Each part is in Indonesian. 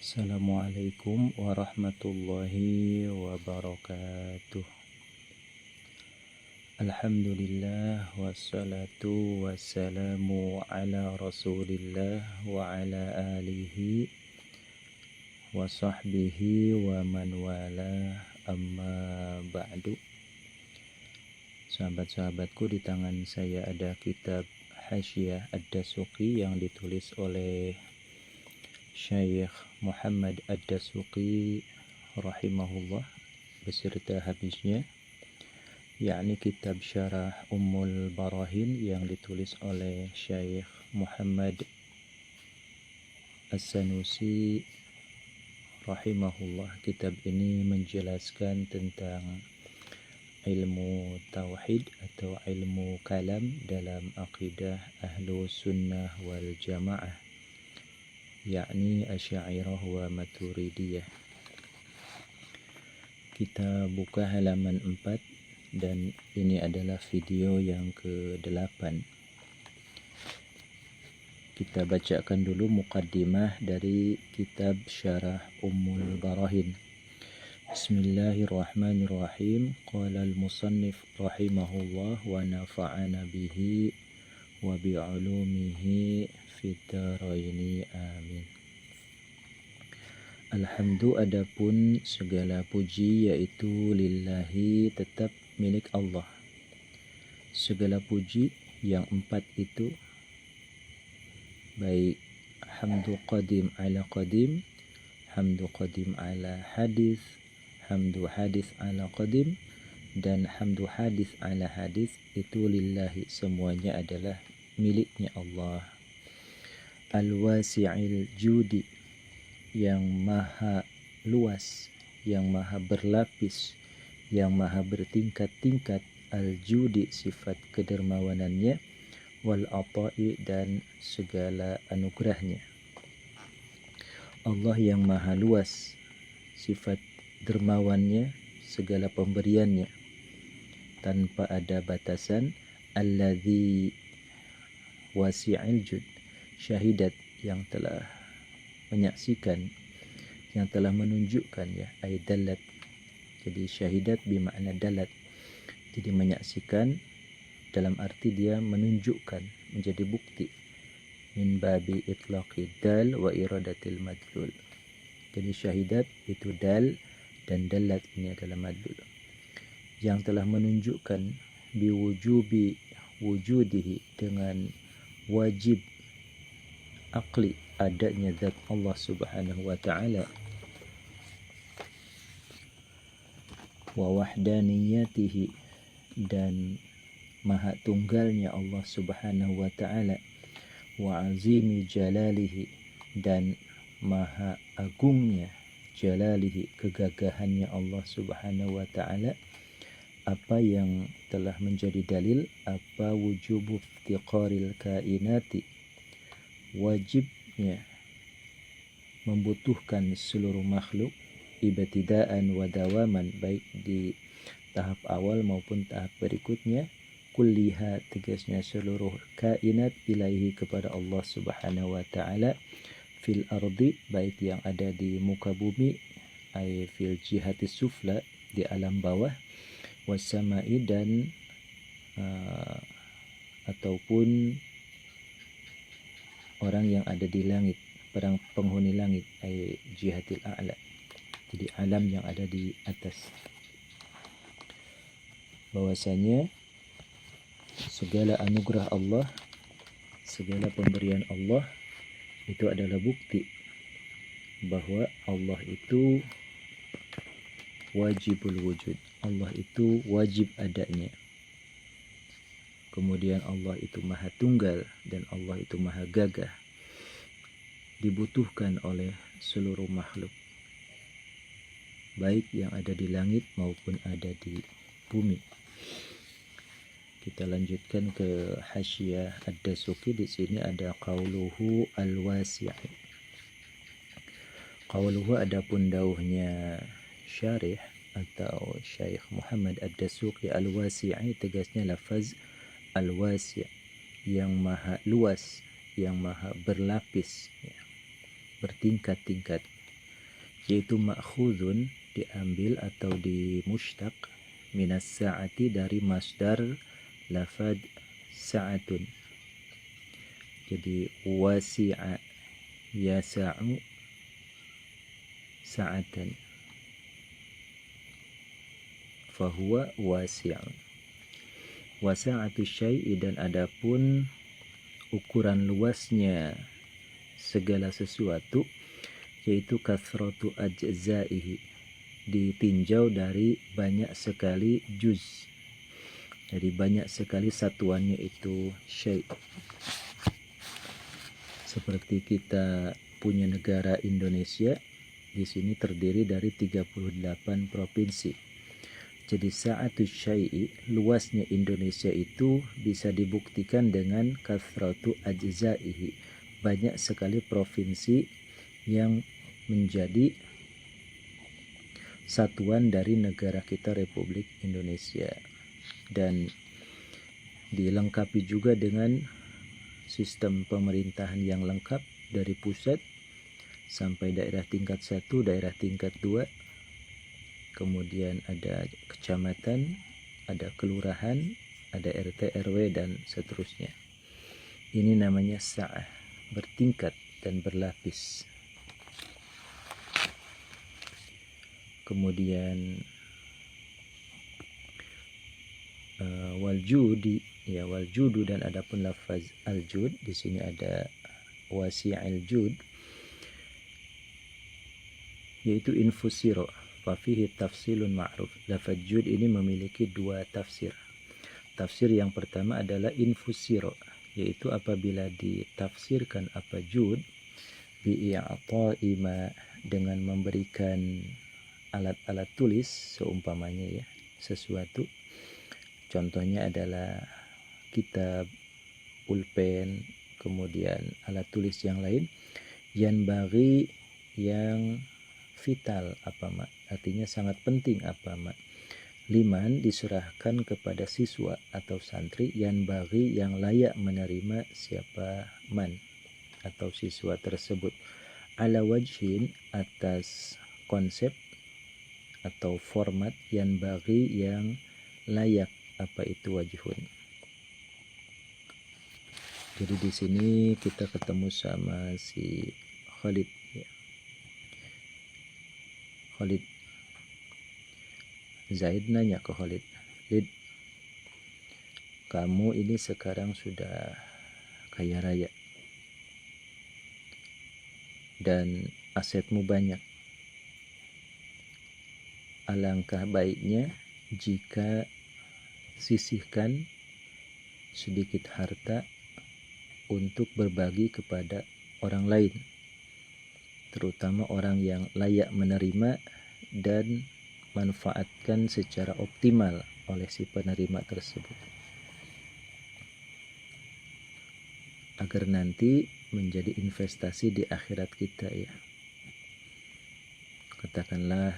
Assalamualaikum warahmatullahi wabarakatuh. Alhamdulillah wassalatu wassalamu ala rasulillah wa ala alihi wa sahbihi wa man wala, amma ba'du. Sahabat-sahabatku, di tangan saya ada kitab Hasyiah Ad-Dasuqi yang ditulis oleh Syekh Muhammad Ad-Dasuqi rahimahullah beserta habisnya, yakni kitab Syarah Ummul Barahin yang ditulis oleh Syekh Muhammad As-Sanusi rahimahullah. Kitab ini menjelaskan tentang ilmu tauhid atau ilmu kalam dalam akidah ahlu sunnah wal jamaah, yakni Asy'ariyah wa Maturidiyah. Kita buka halaman 4 dan ini adalah video yang ke-8. Kita bacakan dulu muqaddimah dari kitab Syarah Ummul Barahin. Bismillahirrahmanirrahim. Qala al-musannif rahimahullah wa nafa'ana bihi wa bi'ulumihi fid-dharaini amin. Alhamdu, adapun segala puji yaitu lillahi, tetap milik Allah. Segala puji yang 4 itu, baik hamdu qadim ala qadim, hamdu qadim ala hadis, hamdu hadis ala qadim, dan hamdu hadis ala hadis, itu lillahi, semuanya adalah miliknya Allah. Al-wasi'il judi, yang maha luas, yang maha berlapis, yang maha bertingkat-tingkat. Al-judi, sifat kedermawanannya. Wal-ata'i, dan segala anugerahnya. Allah yang maha luas, sifat dermawannya, segala pemberiannya tanpa ada batasan. Alladzi wasi'il jud, syahidat, yang telah menyaksikan, yang telah menunjukkan, ya, ay dalat. Jadi syahidat bermakna dalat, jadi menyaksikan dalam arti dia menunjukkan, menjadi bukti. Min babi itlaqid dal wa iradatil madlul. Jadi syahidat itu dal, dan dalat ini adalah madlul, yang telah menunjukkan biwujubi wujudihi, dengan wajib akli adanya zat Allah subhanahu wa ta'ala, wa wahdaniyatihi, dan maha tunggalnya Allah subhanahu wa ta'ala, wa azimi jalalihi, dan maha agungnya jalalihi, kegagahannya Allah subhanahu wa ta'ala. Apa yang telah menjadi dalil? Apa wujubu iftiqaril kainati, wajibnya membutuhkan seluruh makhluk, ibtidaan wa dawaman, baik di tahap awal maupun tahap berikutnya. Kulliha, tegasnya seluruh kainat, ilaihi, kepada Allah subhanahu wa ta'ala. Fil ardi, baik yang ada di muka bumi, ay fil jihati sufla, di alam bawah. Wasamai, dan ataupun orang yang ada di langit, penghuni langit, ay jihatil a'la, jadi alam yang ada di atas. Bahwasanya segala anugerah Allah, segala pemberian Allah itu adalah bukti bahwa Allah itu wajibul wujud, Allah itu wajib adanya. Kemudian Allah itu maha tunggal, dan Allah itu maha gagah, dibutuhkan oleh seluruh makhluk, baik yang ada di langit maupun ada di bumi. Kita lanjutkan ke Hasyiah Ad-Dasuqi. Di sini ada qauluhu al-wasi'. Qauluhu, adapun dauhnya syarih atau Syekh Muhammad Ad-Dasuqi, al-wasi', tegasnya lafaz al-wasi', yang maha luas, yang maha berlapis, ya, bertingkat-tingkat. yaitu ma'khudun diambil atau dimushtaq minas sa'ati dari masdar lafad sa'atun. Jadi wasi'a yasa'u sa'atan fahuwa wasi'un. Wasa'atu syai'i, dan adapun ukuran luasnya segala sesuatu, yaitu kathratu ajzaihi, ditinjau dari banyak sekali juz, dari banyak sekali satuannya itu syai'. Seperti kita punya negara Indonesia, di sini terdiri dari 38 provinsi. Jadi sa'atu syai'i, luasnya Indonesia itu bisa dibuktikan dengan kathratu ajzaihi, banyak sekali provinsi yang menjadi satuan dari negara kita Republik Indonesia, dan dilengkapi juga dengan sistem pemerintahan yang lengkap dari pusat sampai daerah tingkat 1, daerah tingkat 2, kemudian ada kecamatan, ada kelurahan, ada RT, RW, dan seterusnya. Ini namanya sa'ah, bertingkat dan berlapis. Kemudian waljudi, ya, waljudu, dan adapun lafaz aljud, di sini ada wasi'il jud, yaitu infusiro fafihi tafsilun ma'ruf. Lafaz jud ini memiliki dua tafsir. Tafsir yang pertama adalah infusiro, yaitu apabila ditafsirkan apa jud bi'i'ta'i ma, dengan memberikan alat-alat tulis, seumpamanya ya, sesuatu. Contohnya adalah kitab, pulpen, kemudian alat tulis yang lain. Yanbaghi, yang vital, apa mak? Artinya sangat penting, apa mak? Liman, diserahkan kepada siswa atau santri. Yanbaghi, yang layak menerima siapa man atau siswa tersebut. Ala wajhin, atas konsep atau format. Yanbaghi, yang layak. Apa itu wajhun? Jadi di sini kita ketemu sama si Khalid, ya. Khalid, Zaid nanya ke Khalid, Lid, kamu ini sekarang sudah kaya raya dan asetmu banyak. Alangkah baiknya jika sisihkan sedikit harta untuk berbagi kepada orang lain, terutama orang yang layak menerima, dan manfaatkan secara optimal oleh si penerima tersebut, agar nanti menjadi investasi di akhirat kita, ya. Katakanlah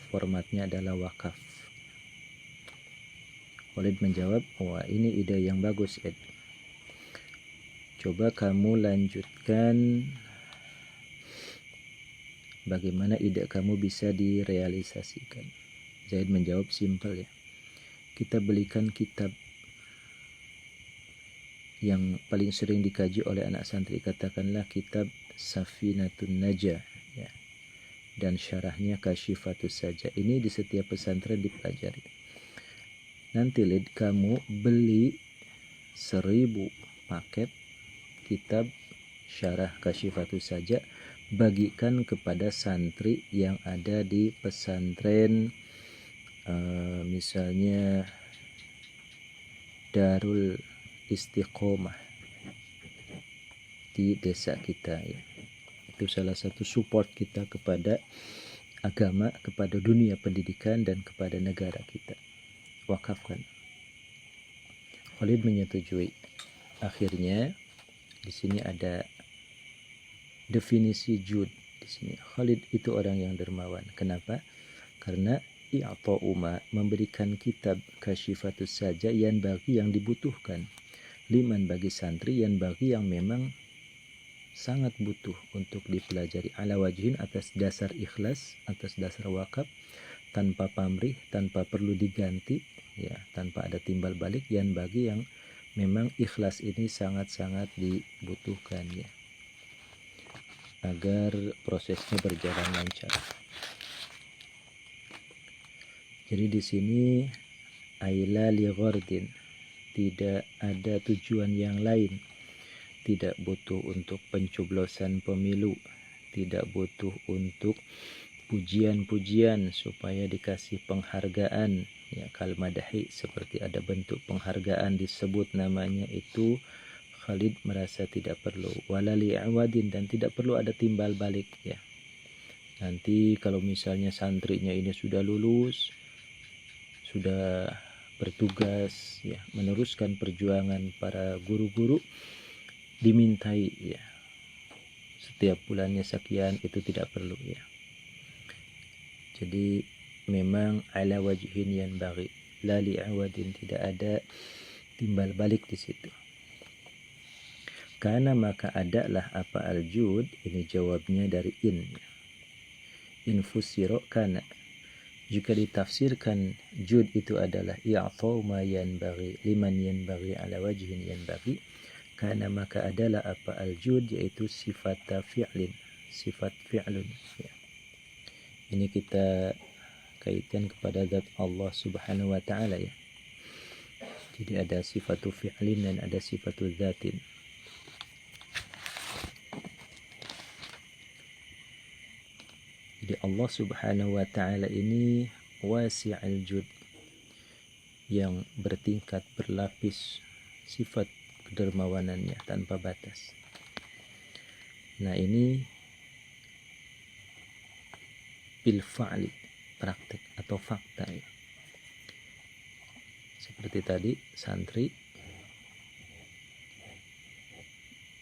formatnya adalah wakaf. Khalid menjawab, wah, ini ide yang bagus, Ed. Coba kamu lanjutkan, bagaimana ide kamu bisa direalisasikan. Zaid menjawab, simpel, ya. Kita belikan kitab yang paling sering dikaji oleh anak santri, katakanlah kitab Safinatun Najah, ya, dan syarahnya Kasyifatus Saja. Ini di setiap pesantren dipelajari. Nanti Lid, kamu beli 1000 paket kitab syarah Kasyifatus Saja, bagikan kepada santri yang ada di pesantren, misalnya Darul Istiqomah di desa kita, ya. Itu salah satu support kita kepada agama, kepada dunia pendidikan, dan kepada negara kita. Wakafkan. Khalid menyetujui. Akhirnya di sini ada definisi jud. Di sini Khalid itu orang yang dermawan. Kenapa? Karena i'ta'uma, memberikan kitab Kasyifatus Saja, yang bagi yang dibutuhkan, liman, bagi santri, yang bagi yang memang sangat butuh untuk dipelajari. Ala wajhin, atas dasar ikhlas, atas dasar wakaf, tanpa pamrih, tanpa perlu diganti, ya, tanpa ada timbal balik. Yang bagi yang memang ikhlas ini sangat-sangat dibutuhkan, ya, agar prosesnya berjalan lancar. Jadi di sini aila li ghardin, tidak ada tujuan yang lain, tidak butuh untuk pencoblosan pemilu, tidak butuh untuk pujian-pujian supaya dikasih penghargaan, ya, kal madahi, seperti ada bentuk penghargaan disebut namanya, itu Khalid merasa tidak perlu. Wala li'awadin, dan tidak perlu ada timbal balik, ya. Nanti kalau misalnya santrinya ini sudah lulus, sudah bertugas, ya, meneruskan perjuangan para guru-guru, dimintai, ya, setiap bulannya sekian, itu tidak perlu, ya. Jadi memang ala wajhin yang bagi, la li'awadin, tidak ada timbal balik di situ. Karena maka adalah apa al-jud, ini jawabnya dari in fusiro kana, jika ditafsirkan jud itu adalah i'tau ma yanbaghi liman yanbaghi ala wajhin yanbaghi, karena maka adalah apa al-jud, yaitu sifat fi'lin, sifat fi'lun, ya. Ini kita kaitkan kepada zat Allah subhanahu wa ta'ala, ya. Jadi ada sifatu fi'lin dan ada sifatu zatin. Jadi Allah subhanahu wa ta'ala ini wasi'al jud, yang bertingkat, berlapis, sifat kedermawanannya tanpa batas. Nah ini bil fa'li, praktek atau fakta, ya. Seperti tadi santri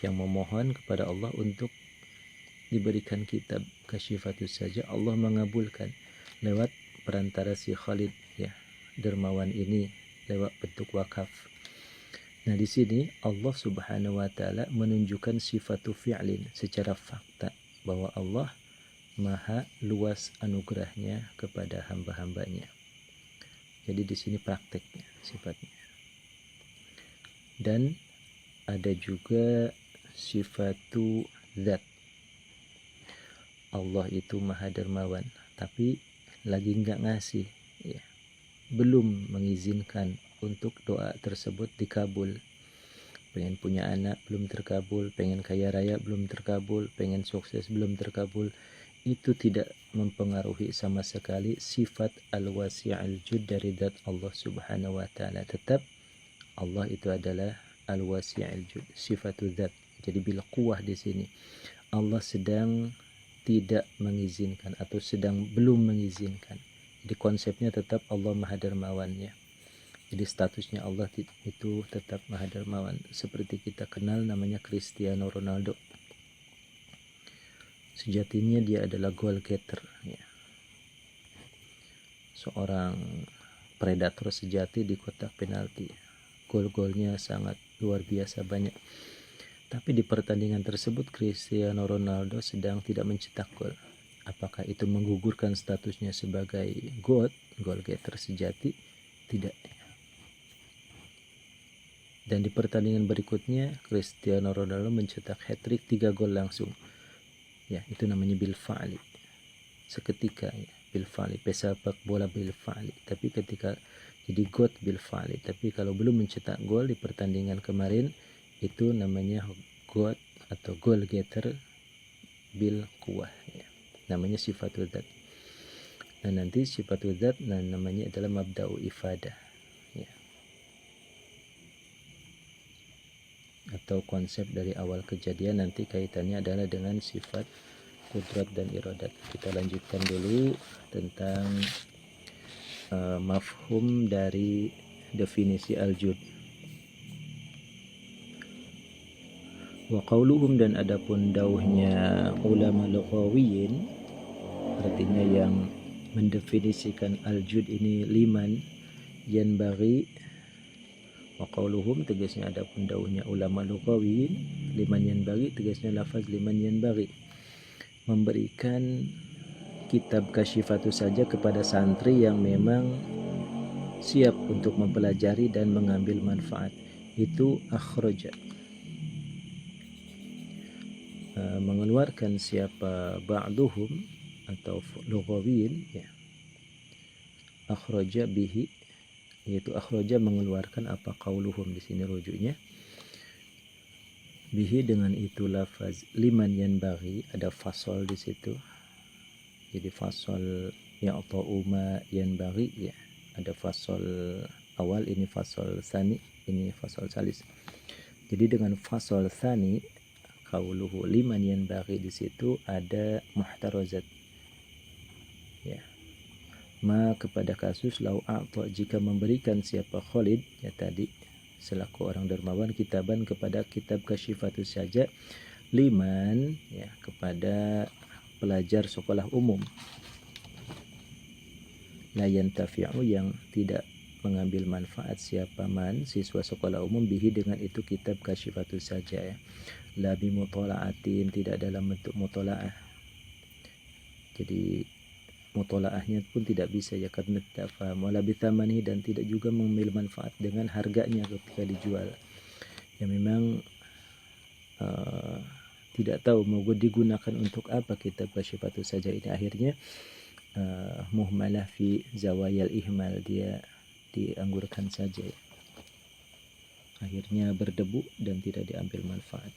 yang memohon kepada Allah untuk diberikan kitab Kasyifatus Saja, Allah mengabulkan lewat perantara si Khalid, ya, dermawan ini, lewat bentuk wakaf. Nah di sini Allah subhanahu wa ta'ala menunjukkan sifatu fi'lin secara fakta, bahwa Allah maha luas anugerahnya kepada hamba-hambanya. Jadi di sini prakteknya, sifatnya. Dan ada juga sifatu zat, Allah itu maha dermawan, tapi lagi nggak ngasih, ya, belum mengizinkan untuk doa tersebut dikabul. Pengen punya anak belum terkabul, pengen kaya raya belum terkabul, pengen sukses belum terkabul. Itu tidak mempengaruhi sama sekali sifat al-wasi'al jud dari zat Allah subhanahu wa ta'ala. Tetap Allah itu adalah al-wasi'al jud, sifatu zat. Jadi bila quwah di sini, Allah sedang tidak mengizinkan atau sedang belum mengizinkan. Jadi konsepnya tetap Allah maha dermawannya. Jadi statusnya Allah itu tetap maha dermawan. Seperti kita kenal namanya Cristiano Ronaldo. Sejatinya dia adalah goal getter, ya. Seorang predator sejati di kotak penalti. Gol-golnya sangat luar biasa banyak. Tapi di pertandingan tersebut Cristiano Ronaldo sedang tidak mencetak gol. Apakah itu menggugurkan statusnya sebagai goal getter sejati? Tidak. Dan di pertandingan berikutnya Cristiano Ronaldo mencetak hat-trick 3 gol langsung. Ya, itu namanya bil fa'li. Seketika, ya, bil fa'li. Pesepak bola bil fa'li. Tapi ketika jadi God bil fa'li. Tapi kalau belum mencetak gol di pertandingan kemarin, itu namanya God atau goal getter bil quwah, ya. Namanya sifatul dzat. Nah nanti sifatul dzat namanya adalah mabda'u ifadah, ya. Atau konsep dari awal kejadian, nanti kaitannya adalah dengan sifat kudrat dan iradat. Kita lanjutkan dulu tentang mafhum dari definisi al-jud. Wa qauluhum, dan adapun dauhnya ulama lughawiyin, artinya yang mendefinisikan al-jud ini liman yanbaghi Wa qauluhum tegasnya adapun dauhnya ulama lugawiyin liman yanbaghi tegasnya lafaz liman yanbaghi memberikan kitab Kasyifatus saja kepada santri yang memang siap untuk mempelajari dan mengambil manfaat. Itu akhraja, mengeluarkan siapa ba'duhum atau lughawiyin ya. Akhraja bihi, yaitu akhraja mengeluarkan apa qauluhum di sini rujuknya. Bihi dengan itu lafaz liman yanbaghi, ada fasal di situ. Jadi fasal ya'ta'u ma yanbaghi ya. Ada fasal awal, ini fasal tsani, ini fasal salis. Jadi dengan fasal tsani qauluhu liman yanbaghi di situ ada muhtarazat ya. Ma kepada kasus lau a'ta jika memberikan siapa Khalid ya tadi selaku orang dermawan kitaban kepada kitab Kasyifatus saja liman ya kepada pelajar sekolah umum la yantafi'u yang tidak mengambil manfaat siapa man siswa sekolah umum bihi dengan itu kitab Kasyifatus saja ya. La bi mutola'atin, tidak dalam bentuk mutola'ah. Jadi mutola'ahnya pun tidak bisa ya karena tidak paham. Wala bithamani, dan tidak juga mengambil manfaat dengan harganya ketika dijual. Ya memang tidak tahu mau digunakan untuk apa kitab Kasyifatus saja ini. Akhirnya muhmalah fi zawayal ihmal, dia dianggurkan saja ya. Akhirnya berdebu dan tidak diambil manfaat.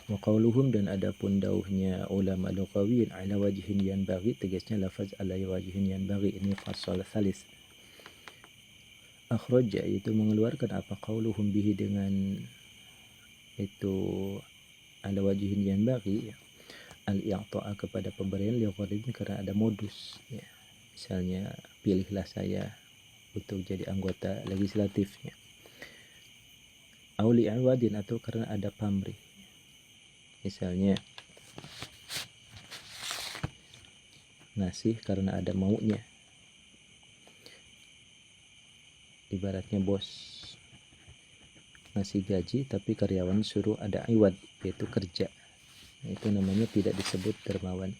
Wa qauluhum, dan adapun dauhnya ulama lugawiyin ala wajhin yanbaghi tegasnya lafaz ala wajhin yanbaghi, ini fasal salis. Akhraja itu mengeluarkan apa qauluhum bihi dengan itu ala wajhin yanbaghi ya. Al-i'ta'a kepada pemberian liqaridin karena ada modus ya. Misalnya pilihlah saya untuk jadi anggota legislatifnya. Au li'awadin, atau karena ada pamrih. Misalnya ngasih karena ada maunya. Ibaratnya bos ngasih gaji tapi karyawan suruh ada iwad, yaitu kerja. Nah, itu namanya tidak disebut dermawan.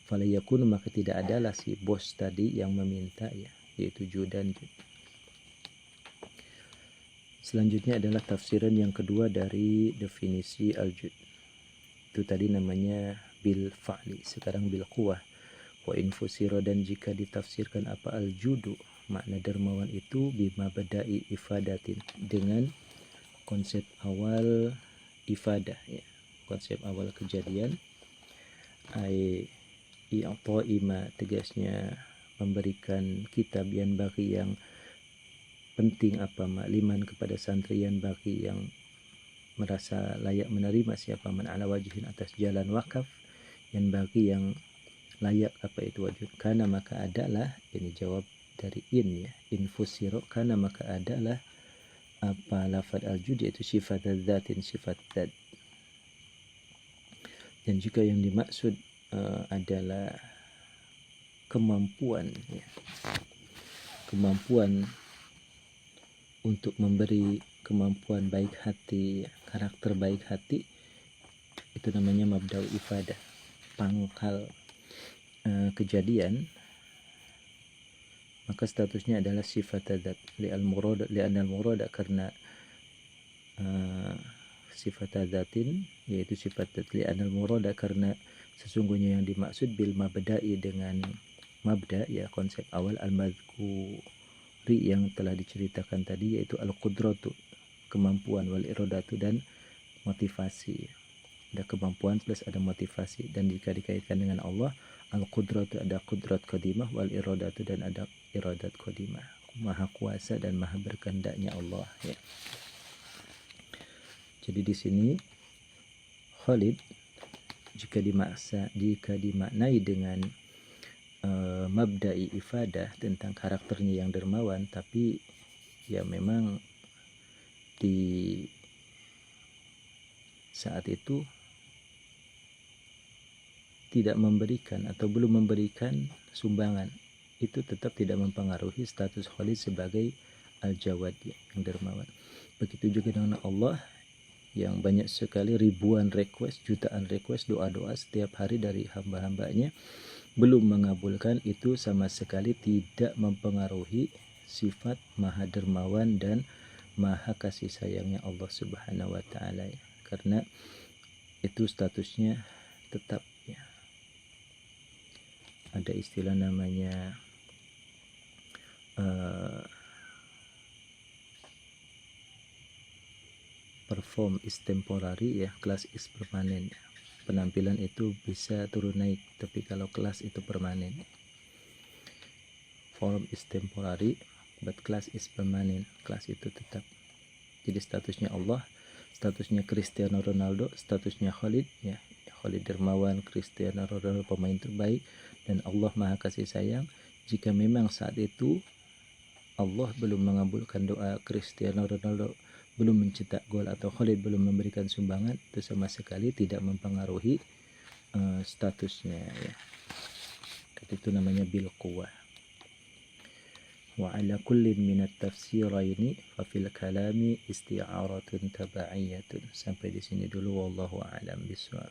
Fala yakunu, maka tidak adalah si bos tadi yang meminta ya, yaitu judan. Selanjutnya adalah tafsiran yang kedua dari definisi al-jud. Itu tadi namanya bil fa'li, sekarang bil quwah. Wa infusiro, dan jika ditafsirkan apa al-judu, makna dermawan itu bima badai ifadatin, dengan konsep awal ifadah ya, konsep awal kejadian. Ai i'ta'i ma, tegasnya memberikan kitab yang bagi yang penting apa makliman kepada santri yang bagi yang merasa layak menerima siapa man ala wajhin atas jalan wakaf yang bagi yang layak apa itu wajib. Karena maka adalah, ini jawab dari in ya, infusiro, karena maka adalah apa lafad al-jud, yaitu sifat dzatin, sifat dzat. Dan jika yang dimaksud adalah kemampuan ya, kemampuan untuk memberi, kemampuan baik hati, karakter baik hati, itu namanya mabda'u ifadah, pangkal kejadian, maka statusnya adalah sifat dzat li'anal murada, karena sifat dzatin yaitu sifat dzat li'anal murada, karena sesungguhnya yang dimaksud bil mabda'i dengan mabda ya, konsep awal al-madhkuri yang telah diceritakan tadi, yaitu al-qudratu, kemampuan, wal iradatu, dan motivasi. Ada kemampuan plus ada motivasi, dan jika dikaitkan dengan Allah, al-qudratu ada qudrat qadimah, wal iradatu, dan ada iradat qadimah, maha kuasa dan maha berkehendaknya Allah ya. Jadi di sini Khalid jika dimaknai dengan mabda'i ifadah tentang karakternya yang dermawan, tapi ya memang di saat itu tidak memberikan atau belum memberikan sumbangan, itu tetap tidak mempengaruhi status Khalid sebagai Al-Jawad, yang dermawan. Begitu juga dengan Allah yang banyak sekali ribuan request, jutaan request, doa-doa setiap hari dari hamba-hambanya belum mengabulkan, itu sama sekali tidak mempengaruhi sifat maha dermawan dan maha kasih sayangnya Allah Subhanahu wa taala, ya. Karena itu statusnya tetap, ya. Ada istilah namanya perform is temporary, ya, kelas is permanen. Penampilan itu bisa turun naik, tapi kalau kelas itu permanen. Form is temporary but class is permanent. Kelas itu tetap. Jadi statusnya Allah, statusnya Cristiano Ronaldo, statusnya Khalid, ya, Khalid dermawan, Cristiano Ronaldo pemain terbaik, dan Allah maha kasih sayang. Jika memang saat itu Allah belum mengabulkan doa Cristiano Ronaldo, belum mencetak gol, atau Khalid belum memberikan sumbangan, itu sama sekali tidak mempengaruhi statusnya, ya. Itu namanya bil quwwah. Wa ala kullin minat tafsiraini fa fil kalami isti'aratun tabaiyatun. Sampai di sini dulu, wallahu a'lam bishawab.